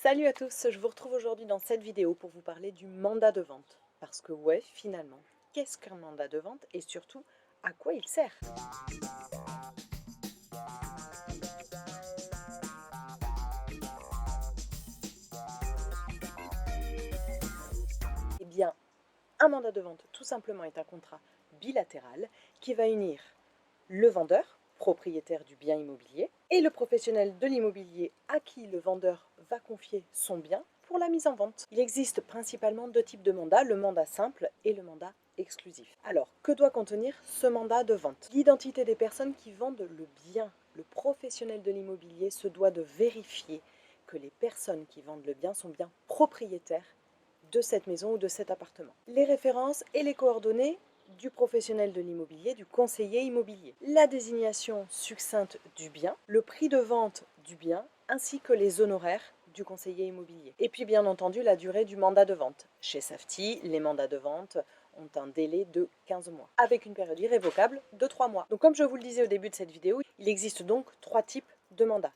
Salut à tous, je vous retrouve aujourd'hui dans cette vidéo pour vous parler du mandat de vente. Parce que ouais, finalement, qu'est-ce qu'un mandat de vente et surtout, à quoi il sert? Eh bien, un mandat de vente, tout simplement, est un contrat bilatéral qui va unir le vendeur, propriétaire du bien immobilier, et le professionnel de l'immobilier à qui le vendeur va confier son bien pour la mise en vente. Il existe principalement deux types de mandats, le mandat simple et le mandat exclusif. Alors, que doit contenir ce mandat de vente? L'identité des personnes qui vendent le bien. Le professionnel de l'immobilier se doit de vérifier que les personnes qui vendent le bien sont bien propriétaires de cette maison ou de cet appartement. Les références et les coordonnées du professionnel de l'immobilier, du conseiller immobilier. La désignation succincte du bien, le prix de vente du bien, ainsi que les honoraires du conseiller immobilier. Et puis bien entendu la durée du mandat de vente. Chez Safety, les mandats de vente ont un délai de 15 mois, avec une période irrévocable de 3 mois. Donc comme je vous le disais au début de cette vidéo, il existe donc 3 types de mandats.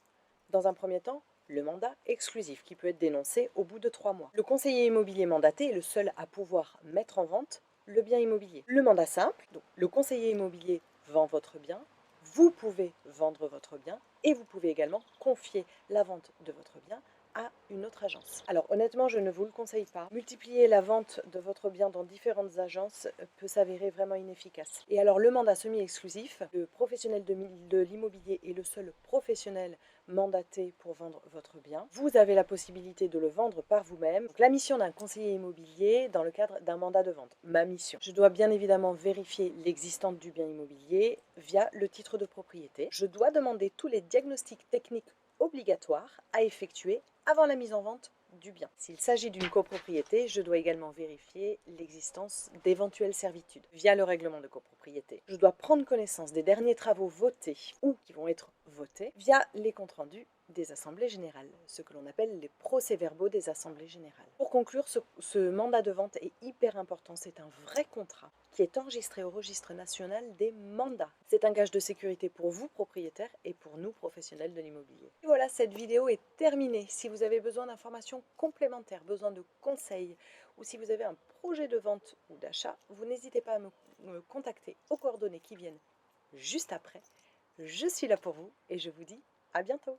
Dans un premier temps, le mandat exclusif qui peut être dénoncé au bout de 3 mois. Le conseiller immobilier mandaté est le seul à pouvoir mettre en vente le bien immobilier. Le mandat simple, donc le conseiller immobilier vend votre bien, vous pouvez vendre votre bien et vous pouvez également confier la vente de votre bien à une autre agence. Alors honnêtement, je ne vous le conseille pas. Multiplier la vente de votre bien dans différentes agences peut s'avérer vraiment inefficace. Et alors le mandat semi-exclusif, le professionnel de l'immobilier est le seul professionnel mandaté pour vendre votre bien. Vous avez la possibilité de le vendre par vous-même. La mission d'un conseiller immobilier dans le cadre d'un mandat de vente. Ma mission. Je dois bien évidemment vérifier l'existence du bien immobilier via le titre de propriété. Je dois demander tous les diagnostics techniques obligatoires à effectuer avant la mise en vente du bien. S'il s'agit d'une copropriété, je dois également vérifier l'existence d'éventuelles servitudes via le règlement de copropriété. Je dois prendre connaissance des derniers travaux votés ou qui vont être votés via les comptes rendus des assemblées générales, ce que l'on appelle les procès-verbaux des assemblées générales. Pour conclure, ce mandat de vente est hyper important, c'est un vrai contrat qui est enregistré au registre national des mandats. C'est un gage de sécurité pour vous, propriétaires, et pour nous, professionnels de l'immobilier. Et voilà, cette vidéo est terminée. Si vous avez besoin d'informations complémentaires, besoin de conseils, ou si vous avez un projet de vente ou d'achat, vous n'hésitez pas à me contacter aux coordonnées qui viennent juste après. Je suis là pour vous et je vous dis à bientôt.